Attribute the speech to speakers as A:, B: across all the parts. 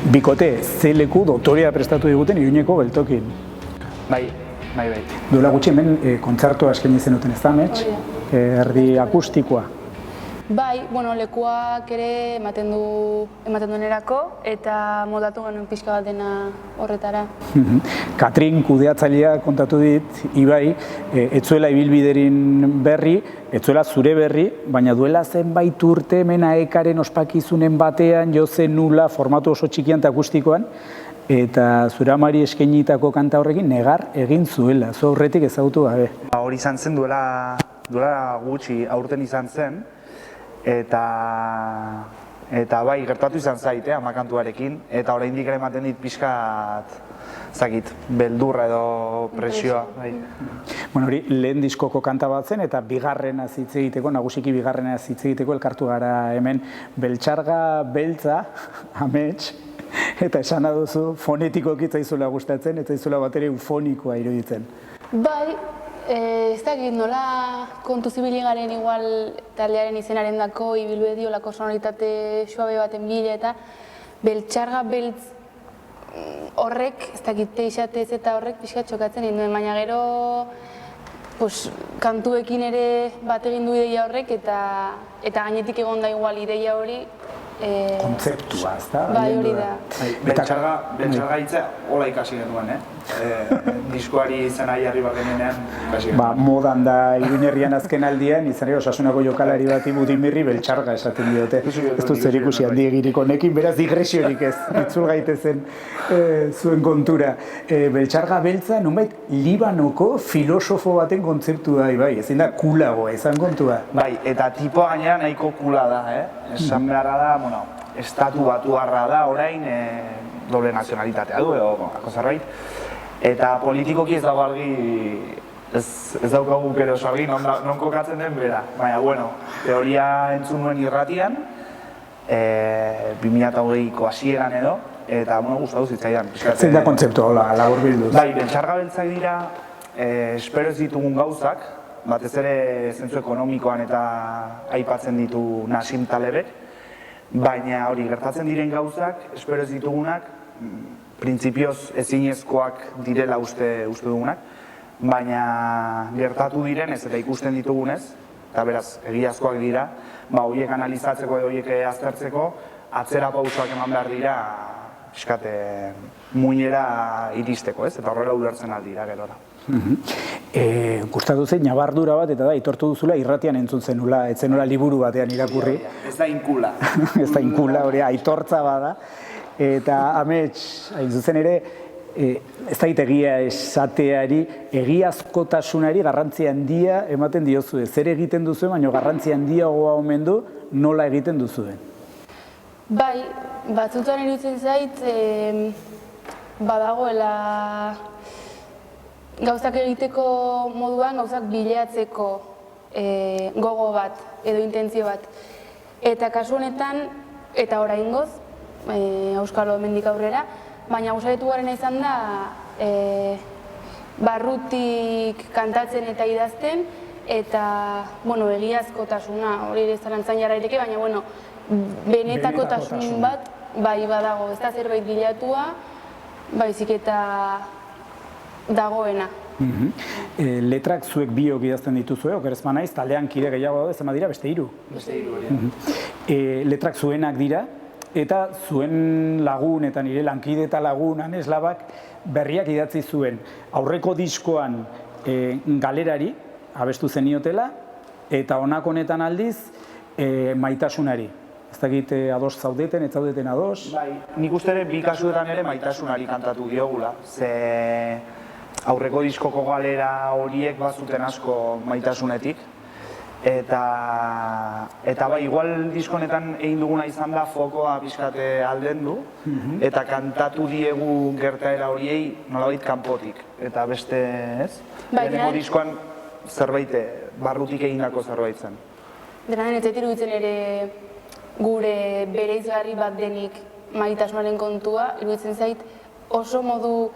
A: Bikote, ze leku doktorea prestatu diguten Iruñeko geltokin.
B: Bai.
A: Duela gutxi hemen kontzertua eskaini zenuten ez da, Amets? Erdi akustikoa.
C: Bai, lekuak ere ematen duenerako eta modatu genuen pixka bat dena horretara.
A: Katrin kudeatzailea kontatu dit, Ibai, etzuela ibilbiderin berri, etzuela zure berri, baina duela zenbait urte hemen AEK-aren ospakizunen batean jo zen nula formatu oso txikian eta akustikoan, eta zure amari eskainitako kanta horrekin negar egin zuela, zu aurretik ezagutu gabe.
B: Hori izan zen duela gutxi aurten izan zen, eta bai, gertatu izan zait, amakantuarekin, eta oraindik ere ematen dit pixkat, beldurra edo presioa.
A: Hori lehen diskoko kanta bat zen, eta bigarrenaz hitz egiteko, nagusiki bigarrenaz hitz egiteko elkartu gara hemen Beltxarga Beltza, Amets, eta esan duzu fonetikoki ez zaizula gustatzen, ez zaizula bat ere eufonikoa iruditzen.
C: Bai, ez dakit nola kontu zibili garen igual taldearen izenaren dako, ibilbedi olako sonoritate suabe baten bile eta Beltxarga Beltz horrek, ez dakit teixatez eta horrek pixka txokatzen induen, baina gero kantuekin ere bat egin du ideia horrek eta gainetik egon da igual ideia hori
A: kontzeptua, ez da?
C: Bai, hori da.
B: Beltxarga hitza hola ikasi genuen, diskoari izena jarri bat genenean ikasi genuen.
A: Modan da Iruñerrian azken aldian, izan ere Osasunako jokalari bati Budimirri Beltxarga esaten diote. Ez du zer ikusi handiegirik honekin, beraz digresiorik ez, itzul gaitezen zuen kontura. Beltxarga Beltza, nonbait, Libanoko filosofo baten kontzeptua, bai, ezin da kulagoa izan kontua.
B: Bai, eta tipoa gainera nahiko kula da, esan beharra da, estatu batuarra da orain doble nazionalitatea du edo zerbait. Eta politikoki ez dago argi, ez daukagu gero oso argi non kokatzen den bera. Baina, teoria entzun nuen irratian, 2008ko hasieran edo, eta gustatu zitzaidan.
A: Zein da kontzeptu hola, labur bilduz?
B: Bai, Beltxarga Beltzak dira, espero ez ditugun gauzak, batez ere zentzu ekonomikoan eta aipatzen ditu Nassim Talebek, baina hori gertatzen diren gauzak, espero ez ditugunak, printzipioz ezinezkoak direla uste dugunak, baina gertatu direnez eta ikusten ditugunez, eta beraz egiazkoak dira, horiek analizatzeko edo horiek aztertzeko, atzera pausoak eman behar dira, pixkate muinera iristeko, eta horrela ulertzen aldira gerora.
A: Gustatu zen, nabardura bat, eta da, itortu duzula, irratian entzun zenula, ez zenula liburu batean irakurri.
B: Ez da inkula.
A: Ez da inkula, hori, aitortza bada. Eta, Amets, hain zuzen ere, ez da egia esateari, egiazkotasunari garrantzi handia ematen diozue. Zer egiten duzuen, baina garrantzi handiagoa omen du, nola egiten duzuen?
C: Bai, batzutan iruditzen zait, badagoela gauzak egiteko moduan, gauzak bilatzeko gogo bat edo intentzio bat. Eta kasu honetan, eta oraingoz, auskalo hemendik aurrera, baina gustaretu garena izan da barrutik kantatzen eta idazten, eta egiazkotasuna, hori ere zalantzan jarra daiteke, baina benetakotasun bat bai badago, ez da zerbait bilatua, baizik eta dagoena.
A: Letrak zuek biok idazten dituzue, okerez manaiz, taldean kide gehiago daude, zema dira, beste hiru.
B: Beste hiru, hori.
A: Letrak zuenak dira, eta zuen lagun eta nire lankide eta lagun Aneslabak berriak idatzi zuen. Aurreko diskoan galerari, abestu zeniotela, eta honako honetan aldiz, maitasunari. Ez dakit ados zaudeten, ez zaudeten ados?
B: Bai, nik uste ere bi kasuetan ere maitasunari kantatu diogula. Ze aurreko diskoko galera horiek bazuten asko maitasunetik. Eta bai, igual diskonetan egin duguna izan da fokoa pixkate aldendu, eta kantatu diegu gertaera horiei nolabait kanpotik. Eta beste, ez? Lehenengo diskoan zerbait, barrutik egindako zerbait zen.
C: Dena den, ez zait iruditzen ere gure bereizgarri bat denik maitasunaren kontua, iruditzen zait oso modu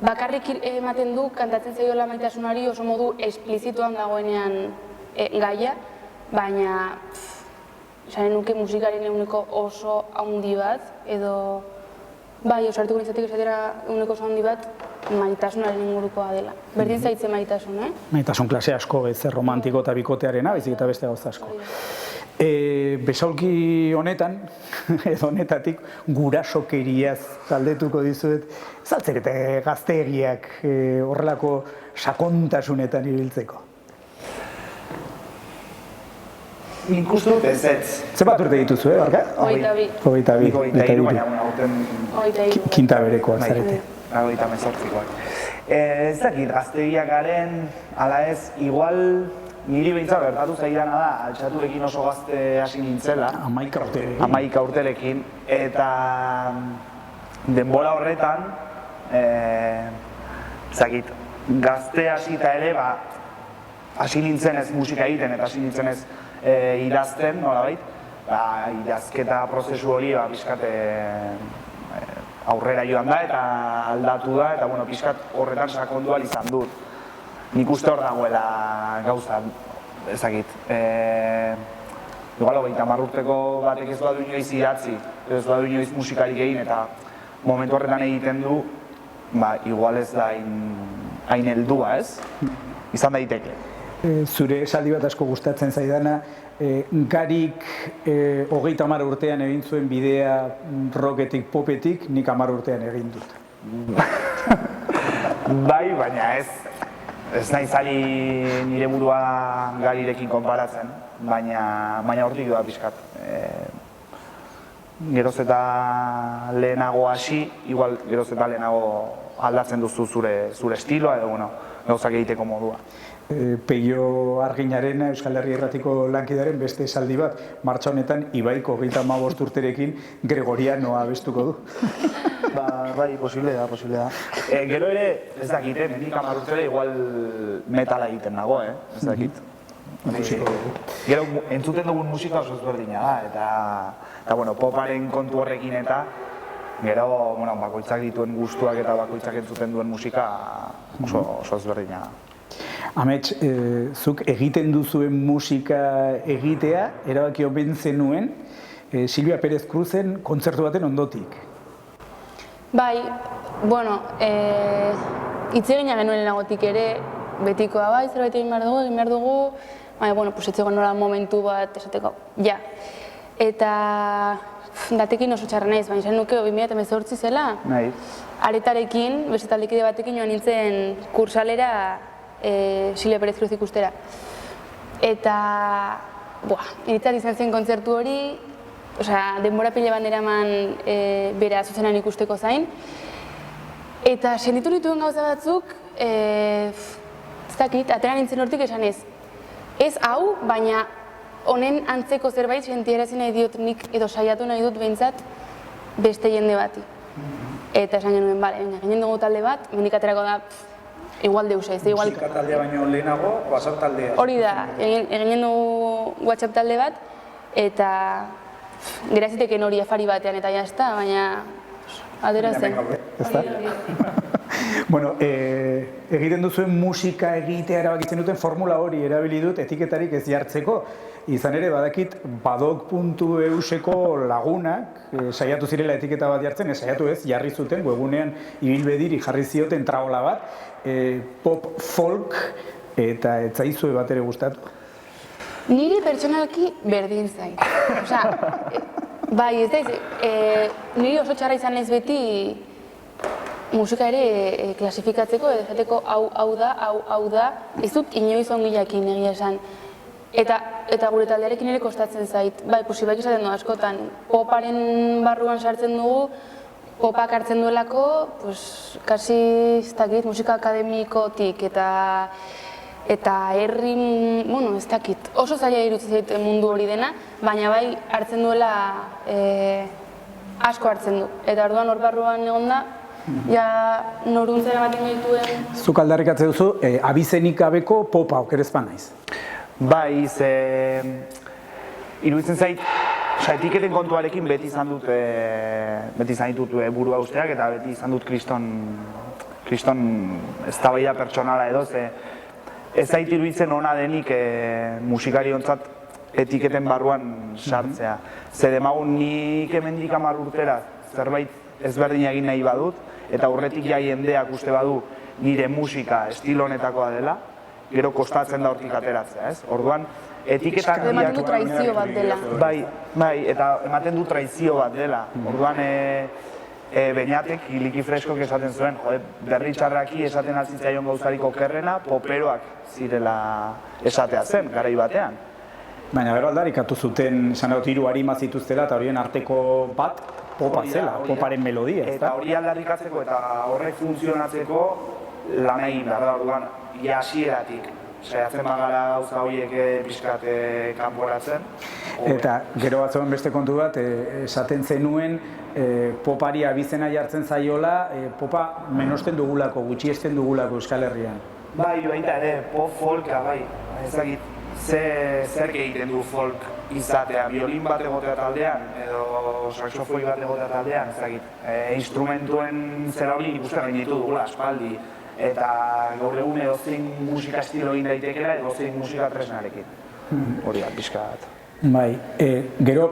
C: bakarrik ematen du kantatzen zaiola maitasunari oso modu esplizituan dagoenean gaia, baina esanen nuke musikaren ehuneko oso handi bat, edo bai, osartuko nintzatik esatera ehuneko oso handi bat, maitasunaren ingurukoa dela. Berdin zaitze maitasun,
A: Maitasun klase asko, ez romantiko eta bikotearena, baizik eta beste gauza asko. Besaulki honetan, edo honetatik, gurasokeriaz galdetuko dizuet, zaltzerete gazteegiak horrelako sakontasunetan ibiltzeko?
B: Nik uste dut ez.
A: Ze bat urte dituzu, barka?
C: 22.
A: 22,
B: baina aurten
C: 23.
A: kinta berekoak zarete.
B: 28koak. Ez dakit, gaztegiak garen, ala ez, igual niri behintzat gertatu zaidana da, altxaturekin oso gazte hasi nintzela. 11 urterekin. Eta denbora horretan, zakit, gazte hasita ere, hasi nintzen ez musika egiten eta hasi nintzen ez idazten, nolabait, idazketa prozesu hori pixkat aurrera joan da eta aldatu da, eta pixkat horretan sakondu ahal izan dut. Nik uste hor dagoela gauza, ezakit. Igual, 30 urteko batek ez badu inoiz idatzi, ez badu inoiz musikarik egin, eta momentu horretan egiten du, igual ez da hain heldua, ez? Izan daiteke.
A: Zure esaldi bat asko gustatzen zaidana, Garik 30 urtean egin zuen bidea rocketik, popetik, nik 10 urtean egin dut.
B: Bai, baina ez. Ez nahi zari nire burua Garirekin konparatzen, baina hortik doa pixkat. Geroz eta lehenago hasi, igual geroz eta lehenago aldatzen duzu zure estiloa edo gauzak egiteko modua.
A: Peio Arginarena, Euskal Herria Irratiko lankidaren beste esaldi bat, martxa honetan Ibaiko 35 urterekin Gregorianoa abestuko du.
B: Bai, posible da. Gero ere, ez dakit, mendik 10 urtera igual metala egiten nago, ez dakit. Gero, entzuten dugun musika oso ezberdina da, eta poparen kontu horrekin eta gero, bakoitzak dituen gustuak eta bakoitzak entzuten duen musika oso ezberdina da.
A: Amets, zuk egiten duzuen musika egitea, erabaki omen zenuen Silvia Pérez Cruzen kontzertu baten ondotik.
C: Bai, hitz egina genuen lehenagotik ere, betikoa bai, zerbait egin behar dugu, baina, etzegoen nola momentu bat esateko, ja. Eta datekin oso txarra naiz, baina izan nuke 2018 zela, aretarekin, beste taldekide batekin joan nintzen kursalera Silvia Pérez Cruz ikustera. Eta, initzat izan zen kontzertu hori, denbora pila bat eraman bera zuzenan ikusteko zain. Eta senditu nituen gauza batzuk, ez dakit, atera nintzen hortik esan ez hau, baina honen antzeko zerbait sentiarazi nahi diot nik edo saiatu nahi dut behintzat beste jende bati. Eta esan genuen, ginen dugu talde bat, mendik aterako da, igual deusa, ez da igual...
A: Musika taldea baino lehenago, WhatsApp taldea.
C: Hori da, eginen dugu WhatsApp talde bat, eta geraziteken hori afari batean eta jazta, baina atera zen.
A: Egiten duzuen musika egitea erabakitzen duten formula hori erabili dut etiketarik ez jartzeko. Izan ere, badakit, badok.euseko lagunak saiatu zirela etiketa bat jartzen, saiatu ez, jarri zuten, webgunean ibilbediri jarri zioten traola bat, pop folk, eta ez zaizue bat ere gustatu.
C: Niri pertsonalki berdin zait. Bai, ez da, niri oso txarra izan ez beti musika ere klasifikatzeko, edo esateko hau da, ez dut inoiz ongi jakin egia esan. Eta gure taldearekin ere kostatzen zait. Bai, posibak izaten du askotan, poparen barruan sartzen dugu, popak hartzen duelako, kasi, ez dakit, musika akademikotik eta herri, ez dakit, oso zaila irutzen zait mundu hori dena, baina bai hartzen duela asko hartzen du. Eta orduan hor barruan egon da, ja noruntzen ematen dituen...
A: Zuk aldarrikatze duzu, abizenik gabeko popa okerezpan naiz.
B: Bai, iruditzen zait, etiketen kontuarekin beti izan ditut burua usteak eta beti izan dut kriston eztabaida pertsonala edo, ez zait iruditzen ona denik musikari ontzat etiketen barruan sartzea. Ze demagun nik hemendik 10 urtera zerbait ezberdina egin nahi badut, eta aurretik ja jendeak uste badu nire musika estilo honetakoa dela, gero kostatzen da hortik ateratzea, ez? Orduan, etiketak...
C: Ematen du traizio bat dela.
B: Bai, eta ematen du traizio bat dela. Orduan, Beñatek, Iliki Freskok esaten zuen, berri txarraki esaten altzitzaion gauzarik okerrena, poperoak zirela esatea zen, garai batean.
A: Baina gero aldarikatu zuten, esan dut, 3 arima zituztela eta horien arteko bat popa zela, poparen melodia, ez da?
B: Eta hori aldarrikatzeko eta horrek funtzionatzeko lan egin behar da, orduan, hasieratik. Saiatzen bagara gauza horiek pixkat kanporatzen.
A: Eta gero batzoen beste kontu bat, esaten zenuen popari abizena jartzen zaiola, popa menosten dugulako, gutxiesten dugulako Euskal Herrian.
B: Bai, baita ere, pop folka, bai. Ezagit, zer egiten du folk izatea, violin bat egotea taldean, edo saxofoi bat egotea taldean, ezagit. Instrumentuen zera hori ikusten gainitu dugula, aspaldi. Eta gaur egun edozein musika estilo egin daitekela, edozein musika tresnarekin. Hori da, pixka bat.
A: Bai, gero,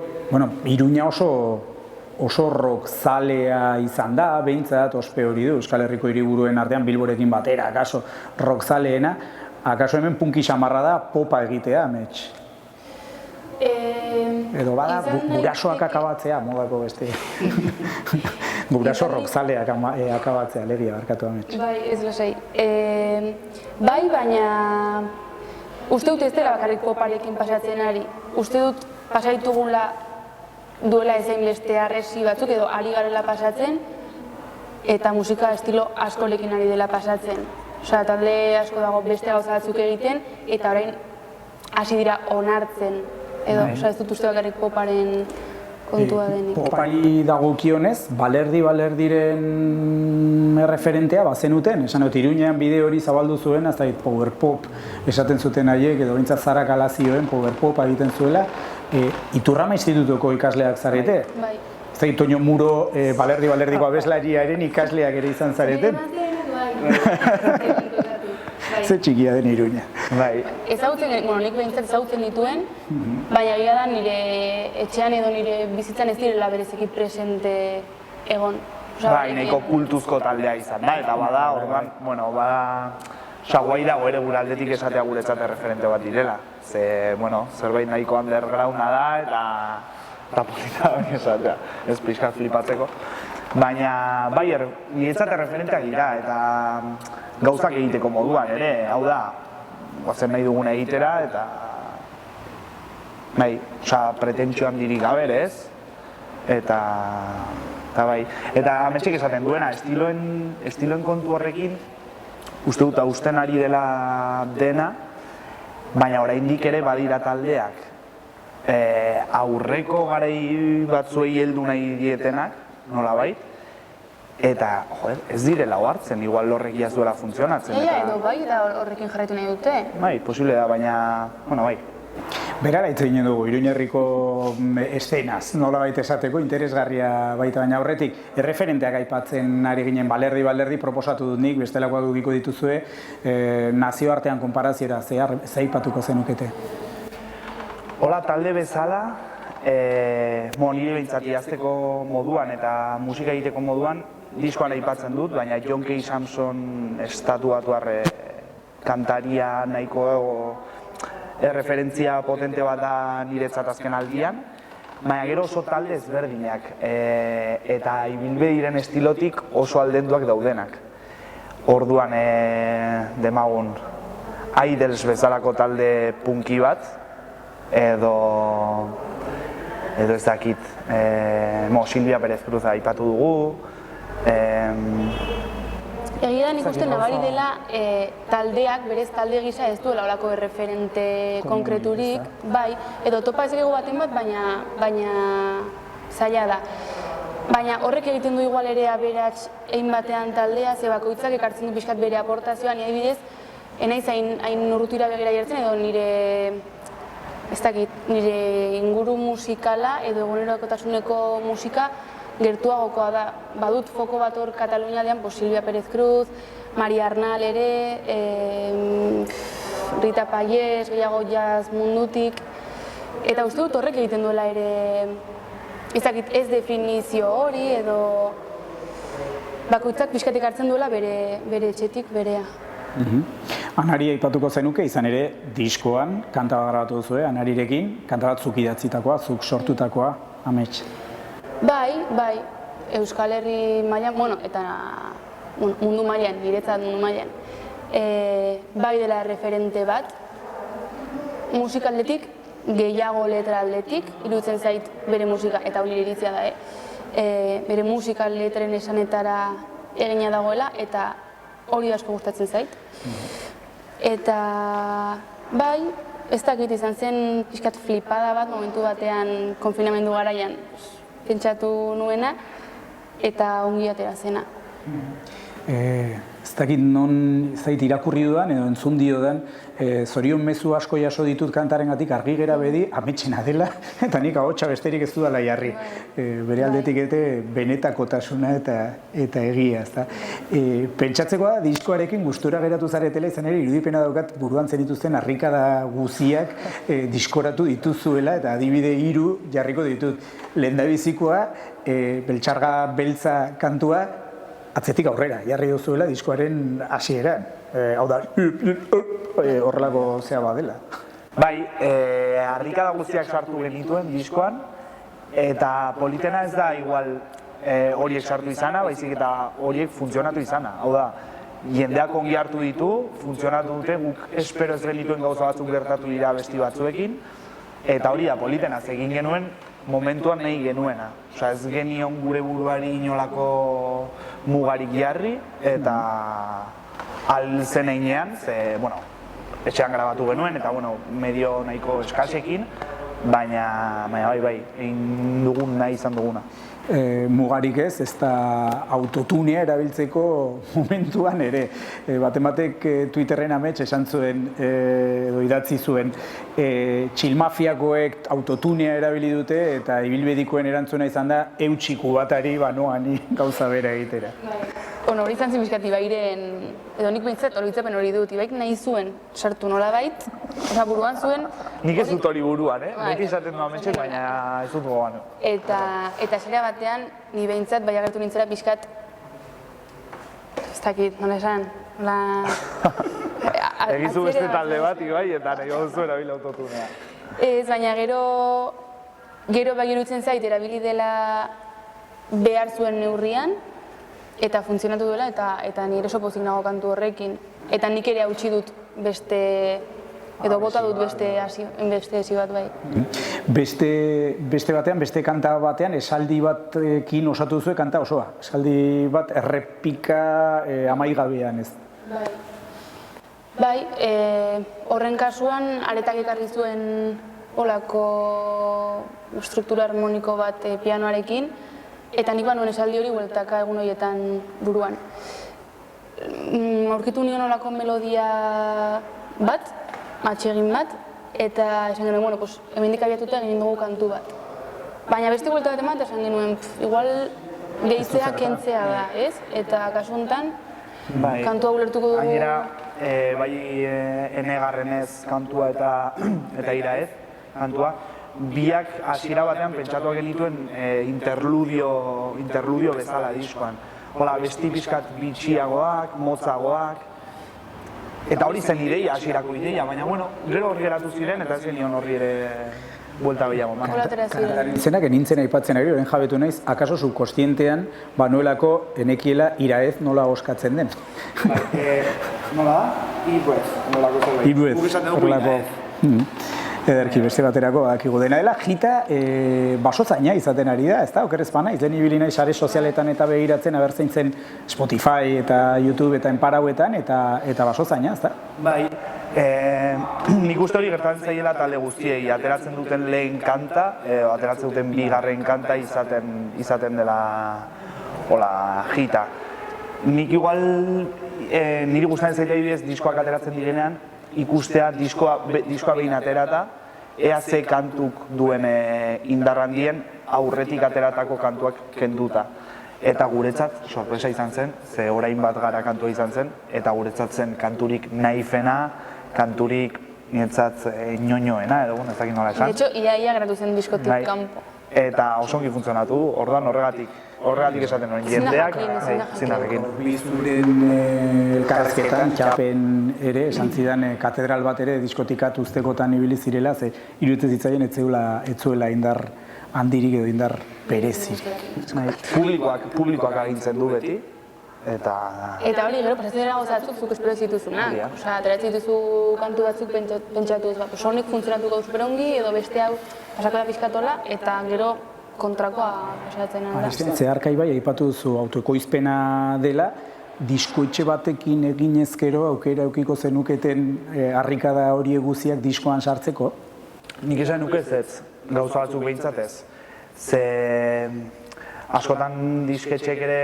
A: Iruña oso rock zalea izan da, behintzat, ospe hori du, Euskal Herriko hiriburuen artean Bilborekin batera, akaso rock zaleena, akaso hemen punki xamarra da popa egitea, amets? Edo bada, gurasoak akabatzea, modako beste. Guraso rock zaleak akabatzea, legia barkatu amets.
C: Bai, ez lasai. Bai, baina uste dut ez dela bakarrik poparekin pasatzen ari. Uste dut pasaitugula duela ezein beste arresi batzuk edo ari garela pasatzen eta musika estilo askorekin ari dela pasatzen. Osea, talde asko dago beste gauza batzuk egiten eta orain hasi dira onartzen. Edo, ez dut uste bakarrik poparen kontua denik.
A: Popari dagokionez, Balerdiren referentea bazenuten, esan dut, Iruñean bideo hori zabaldu zuen, ez da power pop esaten zuten haiek, edo bintzat Zarak Alazioen power pop egiten zuela, Iturrama institutuko ikasleak zarete?
C: Bai.
A: Ez da, Toño Muro, Balerdiko abeslariaren ikasleak ere izan zareten? Ze txikia den Iruña.
C: Nik behintzat ezagutzen dituen, baina egia da nire etxean edo nire bizitzan ez direla bereziki presente egon.
B: Bai, nahiko kultuzko taldea izan da, eta bada, orduan, guai dago ere gure aldetik esatea guretzat referente bat direla. Zerbait nahiko undergrounda da, eta polita hori esatea, ez pixkat flipatzeko. Baina, bai, niretzat referenteak dira, eta gauzak egiteko moduan ere, hau da, guazen nahi duguna egitera, eta nahi, pretentsioan dirik gabe, ez? Eta bai, eta ametxek esaten duena, estiloen kontu horrekin, uste dut hausten ari dela dena, baina oraindik ere badira taldeak aurreko garai batzuei heldu nahi dietenak, nolabait, eta, ez direla ohartzen, igual horrek ez duela funtzionatzen.
C: Edo bai, eta horrekin jarraitu nahi dute.
B: Bai, posible da, baina, bai.
A: Berara hitz egin dugu, Iruña Herriko eszenaz, nolabait esateko, interesgarria baita, baina aurretik, erreferenteak aipatzen ari ginen Balerdi proposatu dut nik, bestelakoak dugiko dituzue, nazioartean konparaziora, ze aipatuko zenukete?
B: Hola, talde bezala, nire behintzat idazteko moduan eta musika egiteko moduan diskoan aipatzen dut, baina John K. Samson estatuatuar kantaria nahiko referentzia potente bat da niretzat azken aldian, baina gero oso talde ezberdinak eta ibilbediren estilotik oso aldenduak daudenak. Orduan demagun Idols bezalako talde punki bat, edo ez dakit, Silvia Pérez Cruz aipatu dugu.
C: Egia da nik uste nabari dela taldeak, berez talde gisa ez duela olako erreferente konkreturik, bai, edo topa ez gego baten bat, baina zaila da. Baina horrek egiten du igual ere aberats egin batean taldea, ze bakoitzak ekartzen du pixkat bere aportazioa, nire adibidez, enaiz hain urrutira begira jartzen edo nire inguru musikala edo egunerokotasuneko musika gertuagokoa da. Badut foko bat hor Katalunialdean, Silvia Pérez Cruz, Maria Arnal ere, Rita Payés, gehiago jazz mundutik, Eta uste dut horrek egiten duela ere, ez definizio hori edo bakoitzak pixkatik hartzen duela bere etxetik berea.
A: Anari aipatuko zenuke, izan ere, diskoan kanta bat grabatu duzue, Anarirekin, kanta bat zuk idatzitakoa, zuk sortutakoa, amets.
C: Bai, Euskal Herri mailan, eta mundu mailan, niretzat mundu mailan, bai dela referente bat, musikaldetik, gehiago letra aldetik, iruditzen zait bere musika, eta hori iritzia da, bere musika letren esanetara egina dagoela, eta hori asko gustatzen zait. Eta bai, ez dakit izan zen pixkat flipada bat momentu batean konfinamendu garaian pentsatu nuena, eta ongi atera zena.
A: Ez dakit non zait irakurri dudan edo entzun diodan, zorion mezu asko jaso ditut kantarengatik argi gera bedi ametsena dela, eta nik ahotsa besterik ez dudala jarri. Bere aldetik benetakotasuna eta egia, ezta. Pentsatzekoa da, diskoarekin gustura geratu zaretela, izan ere irudipena daukat buruan zenituzten harrikada guziak diskoratu dituzuela, eta adibide 3 jarriko ditut. Lehendabizikoa, Beltxarga Beltza kantua, atzetik aurrera, jarri duzuela diskoaren hasieran. Hau da, horrelako zea badela.
B: Bai, harrikada guztiak sartu genituen diskoan, eta politena ez da igual horiek sartu izana, baizik eta horiek funtzionatu izana. Hau da, jendeak ongi hartu ditu, funtzionatu dute, guk espero ez genituen gauza batzuk gertatu dira besti batzuekin, eta hori da politena, egin genuen momentuan nahi genuena. Osa, ez genion gure buruari inolako mugarik jarri, eta alzen einean, etxean grabatu genuen, eta medio nahiko eskasekin, baina bai, egin dugun nahi izan duguna.
A: Mugarik ez da autotunea erabiltzeko momentuan ere. Batek Twitterren amets esan zuen, edo idatzi zuen, txilmafiakoek autotunea erabili dute eta ibilbedikoen erantzuna izan da eutxiku batari banoani gauza bera egitera.
C: Hori izan zen bizkat Ibairen, edo nik behintzat hori hitzapen hori dut, Ibaik nahi zuen sartu nolabait, buruan zuen.
B: Nik ez dut hori buruan, beti izaten du ametxek, baina ez dut gogoan.
C: Eta zera batean, ni behintzat bai agertu nintzera pixkat, ez dakit, nola esan,
B: Egizu beste talde bat, Ibai, eta nahi gozu erabili autotunea.
C: Ez, baina gero bai iruditzen zait, erabili dela behar zuen neurrian, eta funtzionatu duela, eta nire oso pozik nago kantu horrekin. Eta nik ere hautsi dut beste, edo bota dut beste hasi bat bai.
A: Beste batean, beste kanta batean, esaldi batekin osatu duzu kanta osoa. Esaldi bat errepika amaigabean ez.
C: Bai, horren kasuan aretak ekarri zuen olako struktura harmoniko bat pianoarekin, eta nik banuen esaldi hori bueltaka egun horietan buruan. Aurkitu nion olako melodia bat, atsegin bat, eta esan genuen, hemendik abiatuta egin dugu kantu bat. Baina beste buelta bat eman, esan genuen, igual gehitzea kentzea da, ez? Eta kasu honetan, kantua ulertuko dugu...
B: Gainera, bai enegarrenez kantua eta iraez kantua, biak hasiera batean pentsatuak genituen interludio bezala diskoan. Hola, besti pixkat bitxiagoak, motzagoak, eta hori zen ideia, hasierako ideia, baina gero horri geratu ziren eta ez genion horri ere buelta behiago.
A: Kantaren izenak nintzen aipatzen ari, orain jabetu naiz, akaso subkostientean banuelako enekiela iraez nola oskatzen den.
B: Nola da? Ibuez.
A: Ibuez, horrelako. Ederki, beste baterako dakigu dena dela, jita basozaina izaten ari da, ez da, okerrez bana, izlen ibili nahi sare sozialetan eta begiratzen abertzein zen Spotify eta YouTube eta enparauetan eta basozaina, ez da?
B: Bai, nik uste hori gertatzen zaiela talde guztiei, ateratzen duten lehen kanta, ateratzen duten bigarren kanta izaten dela jita. Nik igual, niri gustatzen zaila ibidez diskoak ateratzen direnean, ikustea diskoa behin aterata, ea ze kantuk duen indarrandien aurretik ateratako kantuak kenduta. Eta guretzat, sorpresa izan zen, ze orain bat gara kantua izan zen, eta guretzat zen kanturik naifena, kanturik niretzat ñoñoena edo, ez dakit nola esan.
C: De hecho, ia geratu zen diskotik
B: Bai.
C: kanpo.
B: Eta oso ongi funtzionatu, orduan horregatik esaten nuen jendeak, zinarekin.
A: Bizuren elkarrezketan, txapen ere, esan zidan katedral bat ere diskotikat uztekotan ibili zirela, ze iruditzen zitzaien ez zuela indar handirik edo indar berezik.
B: Publikoak agintzen du beti, eta
C: hori gero pasatzen dira gauza batzuk zuk espero zituzunak. Osea, ateratzen dituzu kantu batzuk pentsatuz, honik funtzionatuko superongi edo beste hau pasako da pixkatola eta gero kontrakoa pasatzen da.
A: Zeharkai bai, aipatu duzu autoekoizpena dela, diskoetxe batekin eginez gero aukera eukiko zenuketen harrikada hori guziak diskoan sartzeko?
B: nik esan nuke ez, gauza batzuk behintzat ez. Ze askotan disketxek ere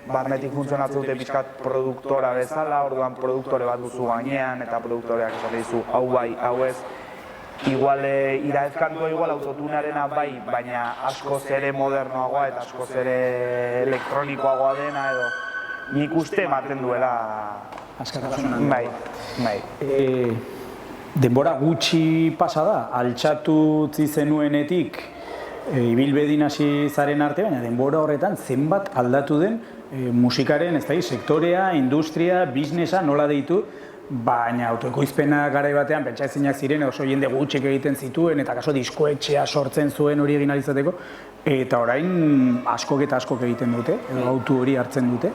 B: barnetik funtzionatzen dute pixkat produktora bezala, orduan produktore bat duzu gainean eta produktoreak esaten dizu hau bai, hau ez. Igual iraezkantua igual autotunarena bai, baina askoz ere modernoagoa eta askoz ere elektronikoagoa dena edo nik uste ematen duela
A: Askatasuna.
B: Bai.
A: Denbora gutxi pasa da, altxatu utzi zenuenetik ibilbedin hasi zaren arte, baina denbora horretan zenbat aldatu den musikaren, ez da, sektorea, industria, biznesa, nola deitu, baina autoekoizpena garai batean pentsaezinak ziren oso jende gutxik egiten zituen eta kaso diskoetxea sortzen zuen hori egin ahal izateko eta orain askok eta askok egiten dute, edo autu hori hartzen dute.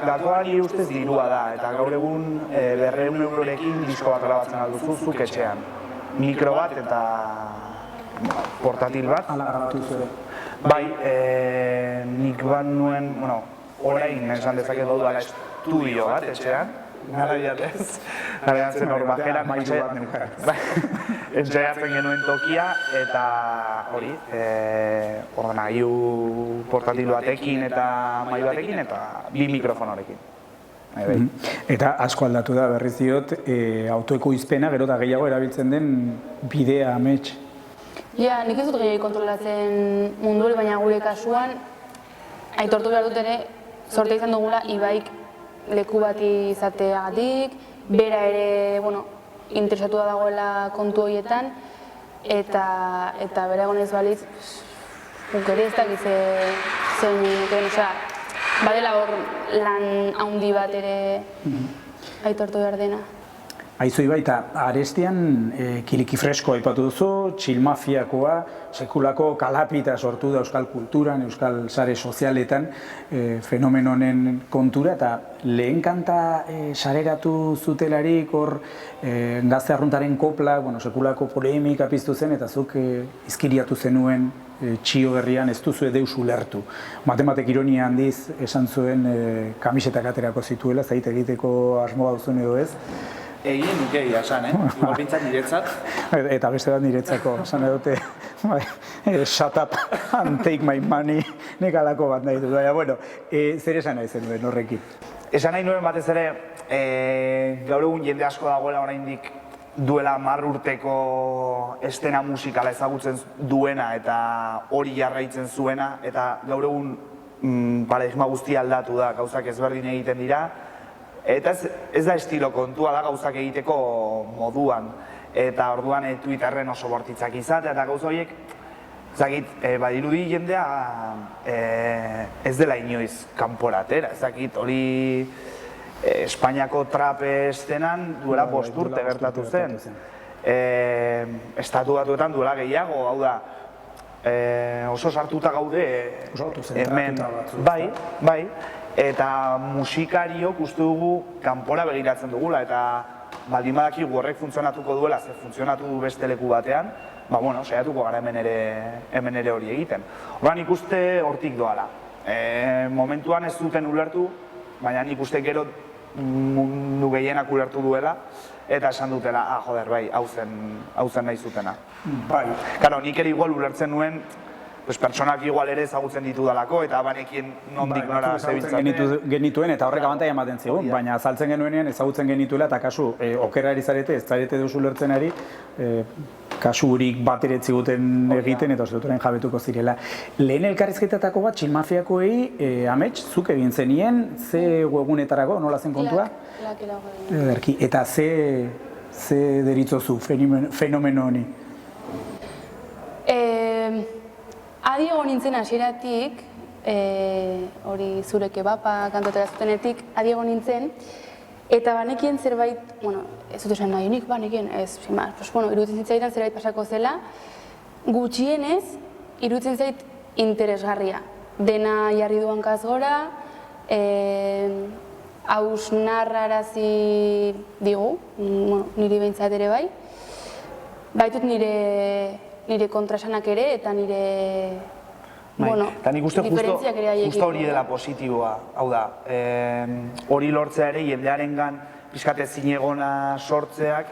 B: Gakoari ustez dirua da eta gaur egun 200 eurorekin disko bat grabatzen alduzu zuk etxean. Mikro bat eta portatil bat.
A: Hala grabatu zuen.
B: Bai, nik bat nuen, orain esan dezaket dudala estudio bat etxean. Garaiatez, zen hor bajeran, entzaiatzen genuen tokia eta hori, ordenagailu portatil batekin eta mahai batekin eta 2 mikrofonorekin.
A: Eta asko aldatu da berriz diot, autoekoizpena gero eta gehiago erabiltzen den bidea amets.
C: Ja, nik ez dut gehiago kontrolatzen mundu hori, baina gure kasuan aitortu behar dut ere sortea izan dugula Ibaik leku bat izateagatik, bera ere, interesatua dagoela kontu horietan, eta bera egonez balitz, guk ere ez dakiz zein egiten, badela hor lan handi bat ere aitortu behar dena.
A: Aizu Ibai, eta arestian Kiliki Fresko aipatu duzu, txilmafiakoa, sekulako kalapita sortu da euskal kulturan, euskal sare sozialetan fenomeno honen kontura, eta lehen kanta sareratu zutelarik hor gazte arruntaren kopla, sekulako polemika piztu zen, eta zuk izkiriatu zenuen txio berrian ez duzu deus ulertu. Matematek ironia handiz esan zuen kamisetak aterako zituela, zait egiteko asmo gauzun edo ez.
B: Egin nuke esan, igual bintzat niretzat.
A: Eta beste bat niretzako, esan dute, shut up and take my money, nek alako bat nahi dut. Baina, zer esan nahi zen duen horrekin?
B: Esan nahi nuen batez ere, gaur egun jende asko dagoela oraindik duela 10 urteko estena musikala ezagutzen duena eta hori jarraitzen zuena, eta gaur egun paradigma guztia aldatu da, gauzak ezberdin egiten dira, eta ez da estilo kontua da gauzak egiteko moduan. Eta orduan Twitterren oso bortitzak izatea eta gauza horiek, badirudi jendea ez dela inoiz kanporatera, hori Espainiako trap estenan duela 5 urte gertatu zen. Estatu Batuetan duela gehiago, hau da, oso sartuta gaude hemen, bai, eta musikariok uste dugu kanpora begiratzen dugula, eta baldin badakigu horrek funtzionatuko duela, ze funtzionatu du beste leku batean, saiatuko gara hemen ere hori egiten. Horra nik uste hortik doala. Momentuan ez duten ulertu, baina nik uste gero mundu gehienak ulertu duela, eta esan dutela, joder, bai, hau zen nahi zutena. Karo, nik ere igual ulertzen nuen, pertsonak igual ere ezagutzen ditudalako eta banekien nondik nora zebiltzaten.
A: Genituen eta horrek abantaia ematen zigun, baina azaltzen genuenean ezagutzen genituela eta kasu okerari zarete, ez zarete duzu lertzen ari, kasu hurik bat ere ziguten egiten eta oseturen jabetuko zirela. Lehen elkarrizketatako bat, txilmafiakoei, amets, zuk egin zenien, ze webgunetarako, nola zen kontua?
C: Lak.
A: Eta ze Ze deritzozu fenomeno honi?
C: Adi egon nintzen hasieratik, hori zure kebapa kantotera zutenetik, adi egon nintzen, eta banekien zerbait, ez dut esan nahi, nik banekien, ez, sin más, iruditzen zitzaidan zerbait pasako zela, gutxienez, iruditzen zait interesgarria. Dena jarri du hankaz gora, hausnarrarazi digu, niri behintzat ere bai, baitut nire kontrasanak ere eta nire diferentziak ere haiekiko.
B: Justo hori dela positiboa, hau da, hori lortzea ere jendearengan pixkate zinegona sortzeak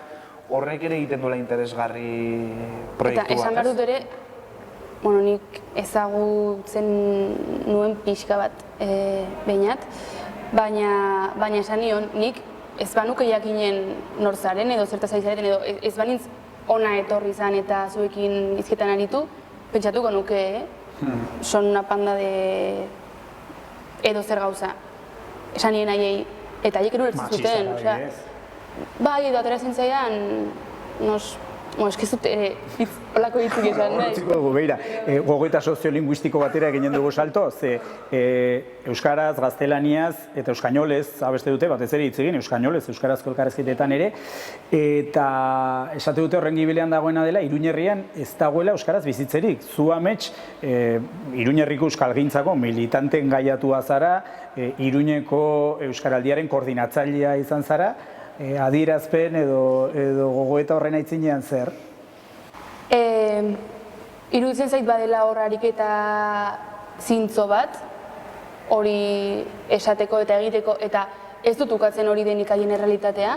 B: horrek ere egiten duela interesgarri proiektu bat.
C: Eta esan behar dut ere, nik ezagutzen nuen pixka bat behinat, baina esan nion, nik ez banuke jakinen nortzaren edo zertaz ari zareten edo ez banintz ona etorri izan eta zuekin hizketan aritu, pentsatuko nuke, son una panda de edo zer gauza. Esan nien haiei, eta haiek erulertzen zuten. Bai, edo atera zintzaidan, eskizut ere olako hitzik esan nahi.
A: Beira, gogoeta soziolinguistiko batera eginen dugu salto, ze euskaraz, gaztelaniaz eta euskainolez abeste dute, batez ere hitz egin, euskainolez, euskarazko elkarrezketetan ere, eta esate dute horren gibilean dagoena dela, Iruñerrian ez dagoela euskaraz bizitzerik. Zu amets, Iruñerriko euskalgintzako militanten gaiatua zara, Iruñeko euskaraldiaren koordinatzailea izan zara, adierazpen edo gogoeta horren aitzinean zer?
C: Iruditzen zait badela hor ariketa zintzo bat, hori esateko eta egiteko, eta ez dut ukatzen hori denik haien errealitatea,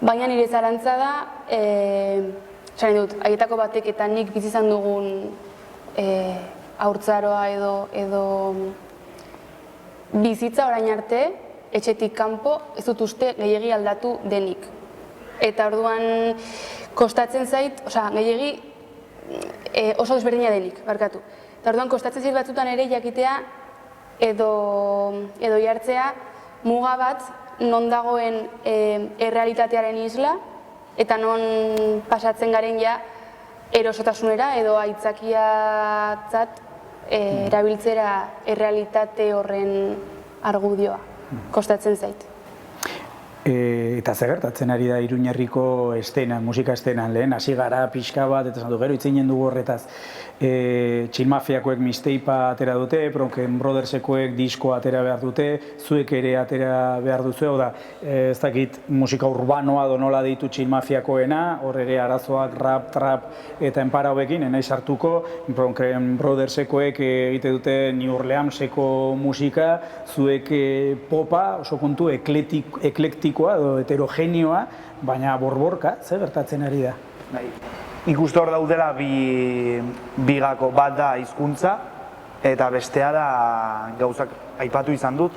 C: baina nire zalantza da, esan dut, haietako batek eta nik bizi izan dugun haurtzaroa edo bizitza orain arte, etxetik kanpo ez dut uste gehiegi aldatu denik. Eta orduan kostatzen zait, gehiegi oso desberdina denik, barkatu. Eta orduan kostatzen zait batzutan ere jakitea edo jartzea muga bat non dagoen errealitatearen isla eta non pasatzen garen ja erosotasunera edo aitzakiatzat erabiltzera errealitate horren argudioa. Kostatzen zait.
A: Eta zer gertatzen ari da Iruñerriko estenan, musika estenan, lehen hasi gara pixka bat, eta esan du, gero itzinen dugu horretaz. Txilmafiakoek misteipa atera dute, Bronken Brothersekoek diskoa atera behar dute, zuek ere atera behar duzu, da, ez dakit musika urbanoa donola deitu Txilmafiakoena, hor ere arazoak rap, trap eta enpara hobekin, enaiz hartuko, Bronken Brothersekoek egite dute New Orleanseko musika, zuek popa, oso kontu eklektikoa edo heterogenioa, baina borborka, zer gertatzen ari da?
B: Nik uste hor daudela bi gako, bat da hizkuntza eta bestea da gauzak aipatu izan dut,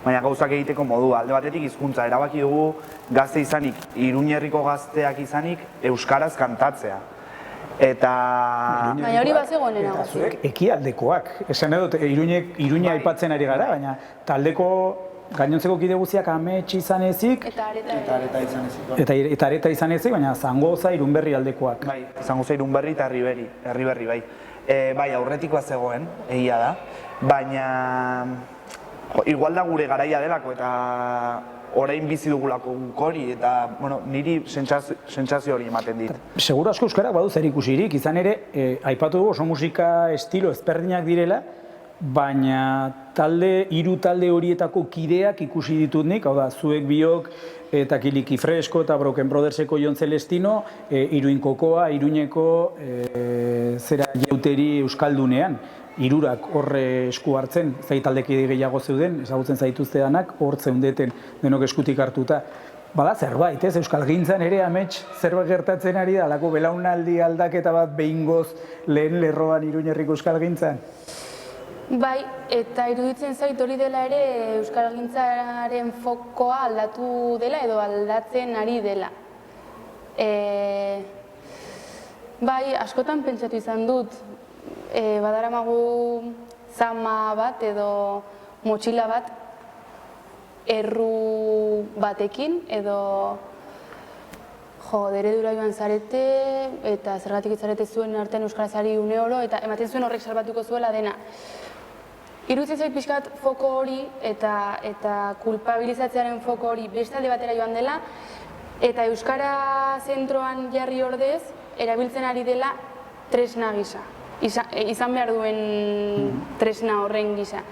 B: baina gauzak egiteko modua. Alde batetik hizkuntza erabaki dugu gazte izanik, Iruñerriko gazteak izanik euskaraz kantatzea. Eta...
C: Baina hori bazegoenena guztiak.
A: Ekialdekoak, esan edo, Iruña aipatzen ari gara, baina taldeko gainontzeko kide guztiak amets izan ezik
C: eta areta
B: izan ezik.
A: Eta areta izan ezik, baina Zangoza, Irunberri aldekoak.
B: Bai, Zangoza, Irunberri eta Herriberri, bai. Bai, aurretikoa zegoen, egia da, baina igual da gure garaia delako eta orain bizi dugulako hori eta niri sentsazio hori ematen dit.
A: Seguro asko euskarak badu zer ikusirik, izan ere, aipatu dugu oso musika estilo ezberdinak direla, baina hiru talde horietako kideak ikusi ditut nik, hau da, zuek biok eta Kiliki Fresko eta Broken Brotherseko Jon Celestino, Iruinkokoa, Iruñeko zera jauteri euskaldunean, hirurak horre esku hartzen, zai taldekide gehiago zeuden, ezagutzen zaituztedanak, hor zeundeten denok eskutik hartuta. Bada zerbait, ez? Euskalgintzan ere amets zerbait gertatzen ari da, alako belaunaldi aldaketa bat behingoz lehen lerroan Iruñerriko euskalgintzan?
C: Bai, eta iruditzen zait hori dela ere euskalgintzaren fokoa aldatu dela edo aldatzen ari dela. Bai, askotan pentsatu izan dut, badaramagu zama bat edo motxila bat erru batekin edo eredura joan zarete, eta zergatik zarete zuen artean euskarazari une oro, eta ematen zuen horrek salbatuko zuela dena. Iruditzen zait pixkat foko hori eta kulpabilizatzearen foko hori beste alde batera joan dela, eta euskara zentroan jarri ordez, erabiltzen ari dela tresna gisa. Izan behar duen tresna horren gisa.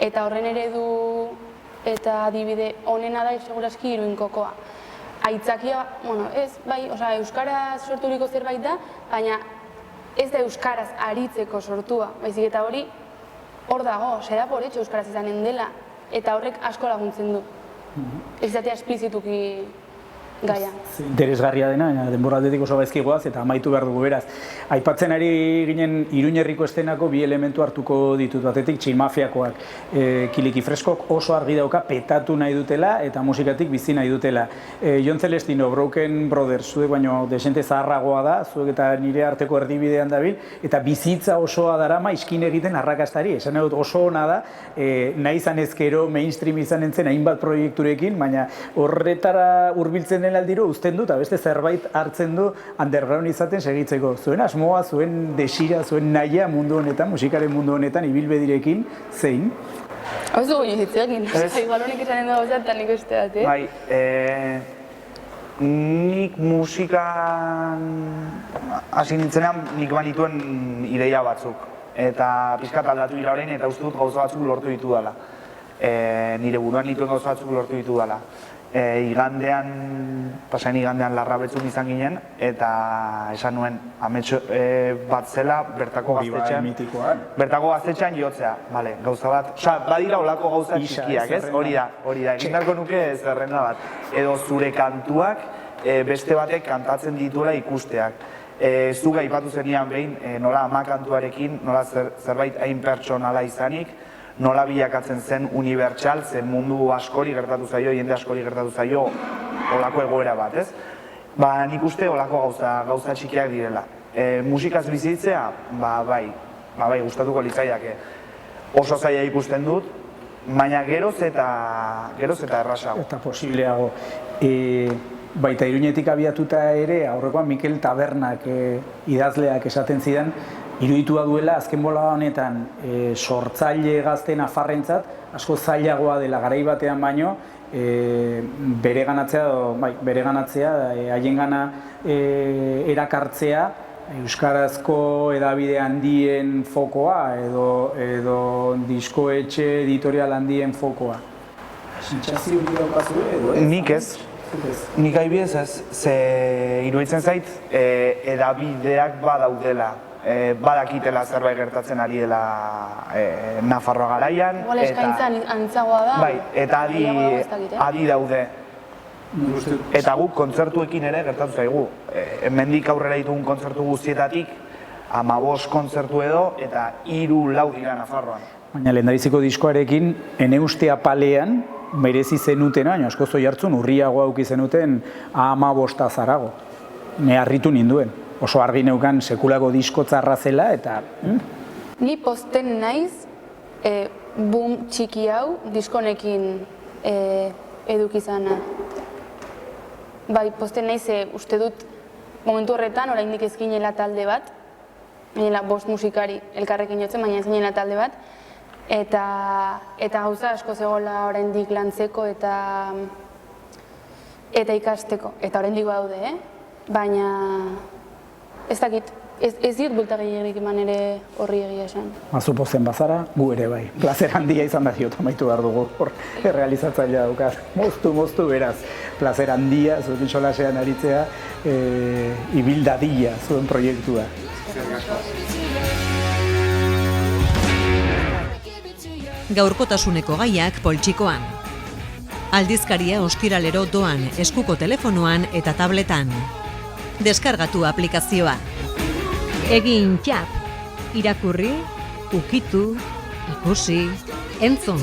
C: Eta horren eredu eta adibide onena da segurazki Iruinkokoa. Aitzakia, euskaraz sorturiko zerbait da, baina ez da euskaraz aritzeko sortua, baizik eta hori hor dago, se da por hecho euskaraz izanen dela, eta horrek asko laguntzen du. Ez izatea esplizituki gaia.
A: Interesgarria dena, denboraldetik oso gaizki goaz eta amaitu behar dugu beraz. Aipatzen ari ginen Iruin herriko estenako bi elementu hartuko ditut, batetik txilmafiakoak. Kiliki Freskok oso argi dauka petatu nahi dutela eta musikatik bizi nahi dutela. Jon Celestino, Broken Brothers, zuek baino desente zaharragoa da, zuek eta nire arteko erdibidean dabil, eta bizitza osoa darama iskin egiten arrakastari. Esan dut oso ona da, nahi izan ezkero mainstream izan entzen hainbat proiekturekin, baina horretara hurbiltzen aldiro uzten du, eta beste zerbait hartzen du underground izaten segitzeko. Zuen asmoa, zuen desira, zuen nahia mundu honetan, musikaren mundu honetan, ibilbedirekin, zein?
C: Hau ez dugu nizitzekin, igual honek esanen dago eta nik beste bat,
B: Bai, nik musikan hasi nintzenean nik banituen ideia batzuk. Eta pixkat aldatu dira orain eta uste dut gauza batzuk lortu ditu dela. Nire buruan nituen gauza batzuk lortu ditu dela. Pasain igandean Larrabetzun izan ginen, eta esan nuen amets bat zela bertako gaztetxean jotzea. Gauza bat, badira olako gauza txikiak, ez? Hori da, egin beharko nuke zerrenda bat. Edo zure kantuak beste batek kantatzen dituela ikusteak. Zuk aipatu zenian behin, nola ama kantuarekin, nola zerbait hain pertsonala izanik, nola bilakatzen zen unibertsal, zen mundu askori gertatu zaio, jende askori gertatu zaio, olako egoera bat, ez? Nik uste olako gauza txikiak direla. Musikaz bizitzea, bai, gustatuko litzaiake. Oso zaila ikusten dut, baina geroz eta errazago.
A: Eta posibleago. Baita Iruñetik abiatuta ere, aurrekoan Mikel Tabernak idazleak esaten zidan, iruditua duela azken bola honetan sortzaile gazte nafarrentzat asko zailagoa dela garai batean baino bereganatzea, haiengana erakartzea euskarazko hedabide handien fokoa edo diskoetxe editorial handien fokoa. Sentsazio hori daukazu edo ez?
B: Nik ez. Nik aibidez ez, ze iruditzen zait hedabideak badaudela. Badakitela zerbait gertatzen ari dela Nafarroa garaian.
C: Igual eskaintza antzagoa da.
B: Bai, eta adi daude. Eta guk kontzertuekin ere gertatu zaigu. Hemendik aurrera ditugun kontzertu guztietatik 15 kontzertu edo eta 3-4 dira Nafarroan.
A: Baina lehendabiziko diskoarekin, ene uste apalean, merezi zenuten, baina asko zoi hartzun, urriago auki zenuten 15 zarago. Ne harritu ninduen. Oso argi neukan sekulako disko txarra zela eta...
C: Ni posten naiz, boom txiki hau diskonekin edukizana. Bai, posten naiz, uste dut momentu horretan, oraindik ez ginela talde bat, ginela 5 musikari elkarrekin jotzen, baina ez ginela talde bat, eta gauza asko zegoela oraindik lantzeko eta ikasteko, eta oraindik badaude, baina... Ez dakit, ez dit bulta gehiagik eman ere horri egia esan.
A: Mazu pozen bazara, gu ere bai. Plazer handia izan da diot, amaitu behar dugu, hor errealizatzailea daukat. Moztu beraz, plazer handia, zuen solasean aritzea, ibildadila zuen proiektua.
D: Gaurkotasuneko gaiak poltsikoan. Aldizkaria ostiralero doan eskuko telefonoan eta tabletan. Deskargatu aplikazioa. Egin txap, irakurri, ukitu, ikusi, entzun.